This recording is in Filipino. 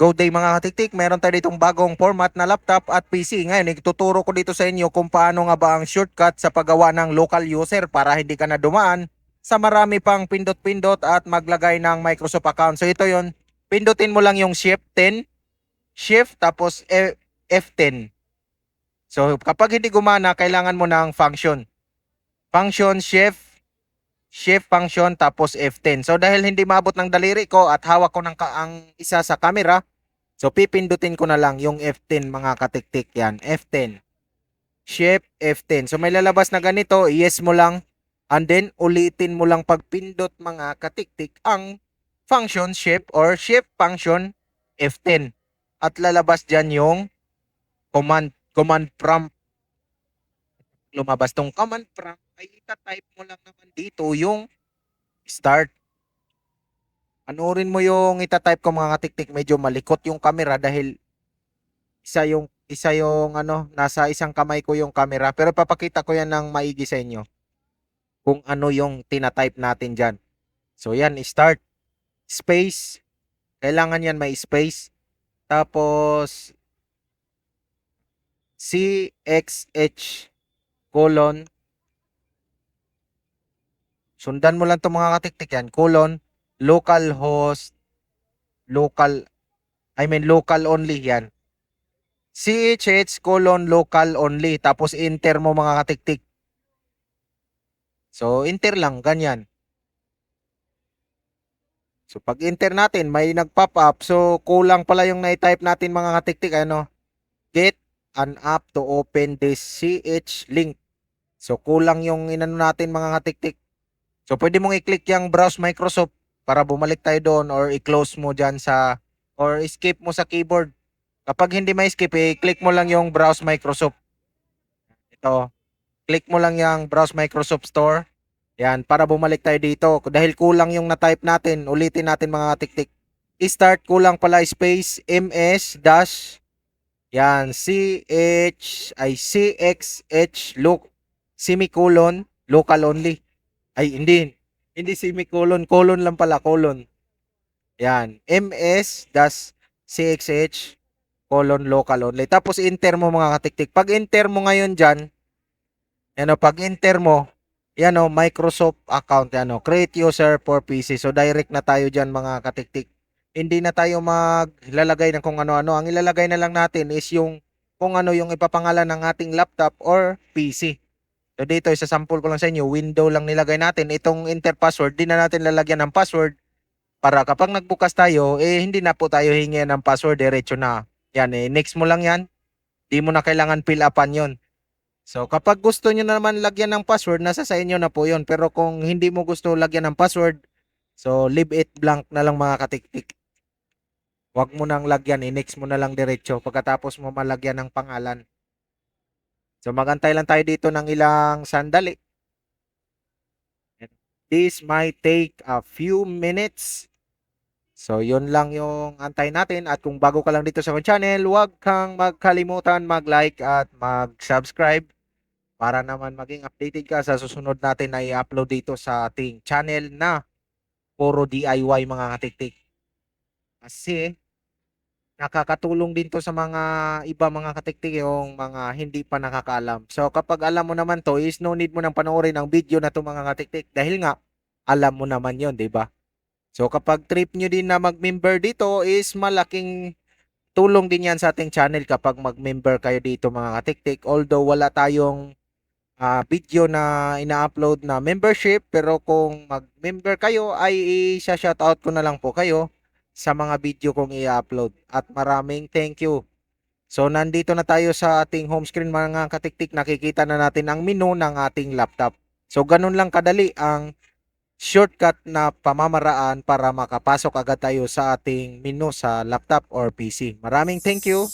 Go day mga katiktik, meron tayo ditong bagong format na laptop at PC. Ngayon, ituturo ko dito sa inyo kung paano nga ba ang shortcut sa paggawa ng local user para hindi ka na dumaan sa marami pang pindot-pindot at maglagay ng Microsoft account. So ito yon, pindutin mo lang yung Shift 10, Shift tapos F10. So kapag hindi gumana, kailangan mo ng function. Function, Shift function tapos F10. So dahil hindi maabot ng daliri ko at hawak ko ng ang isa sa camera, so pipindutin ko na lang yung F10 mga katiktik, yan, F10. Shift F10. So may lalabas na ganito, yes mo lang and then ulitin mo lang pagpindot mga katiktik ang function shift or shift function F10. At lalabas diyan yung command prompt. Lumabas tong command prompt ay ita-type mo lang naman dito yung start. Panoorin mo yung ita-type ko mga katiktik, medyo malikot yung camera dahil isa yung nasa isang kamay ko yung camera, pero papakita ko yan ng maigi sa inyo kung ano yung tina-type natin diyan. So yan, start, space, kailangan yan may space, tapos CXH colon, sundan mo lang to mga katiktik yan, colon, localhost, local only yan. CHH colon local only. Tapos enter mo mga katiktik. So enter lang, ganyan. So pag enter natin, may nag-pop up. So kulang pala yung na-type natin mga katiktik. Get an app to open this CH link. So kulang yung inano natin mga katiktik. So pwede mong i-click yung browse Microsoft para bumalik tayo doon, or i-close mo dyan or escape mo sa keyboard. Kapag hindi ma-skip, click mo lang yung browse Microsoft. Ito, click mo lang yung browse Microsoft Store. Yan, para bumalik tayo dito. Dahil kulang yung na-type natin, ulitin natin mga katiktik. I-start, kulang pala space, ms dash, yan, CXH semicolon, local only. Ay, hindi semicolon, colon lang pala, colon. Yan, ms dash CXH colon local only. Tapos enter mo mga katiktik. Pag enter mo ngayon dyan, pag enter mo, Microsoft account, create user for PC. So direct na tayo dyan mga katiktik. Hindi na tayo maglalagay ng kung ano-ano. Ang ilalagay na lang natin is yung kung ano yung ipapangalan ng ating laptop or PC. So dito, isasample ko lang sa inyo, window lang nilagay natin. Itong enter password, di na natin lalagyan ng password para kapag nagbukas tayo, hindi na po tayo hingi ng password, diretso na. Yan, next mo lang yan. Di mo na kailangan fill upan yon. So kapag gusto nyo naman lagyan ng password, nasa sa inyo na po yon. Pero kung hindi mo gusto lagyan ng password, so leave it blank na lang mga katiktik. Huwag mo nang lagyan, next mo na lang diretso pagkatapos mo malagyan ng pangalan. So magantay lang tayo dito ng ilang sandali. This might take a few minutes. So, yun lang yung antay natin. At kung bago ka lang dito sa aking channel, huwag kang magkalimutan mag-like at mag-subscribe para naman maging updated ka sa susunod natin na i-upload dito sa ating channel na puro DIY mga katiktik. Kasi nakakatulong din to sa mga iba mga katiktik, yung mga hindi pa nakakaalam. So, kapag alam mo naman to, is no need mo nang panoorin ang video na to mga katiktik dahil nga alam mo naman yon, di ba? So kapag trip nyo din na mag-member dito is malaking tulong din yan sa ating channel kapag mag-member kayo dito mga katiktik. Although wala tayong video na ina-upload na membership, pero kung mag-member kayo ay i-shoutout ko na lang po kayo sa mga video kong i-upload. At maraming thank you. So nandito na tayo sa ating home screen mga katiktik. Nakikita na natin ang menu ng ating laptop. So ganun lang kadali ang shortcut na pamamaraan para makapasok agad tayo sa ating menu sa laptop or PC. Maraming thank you.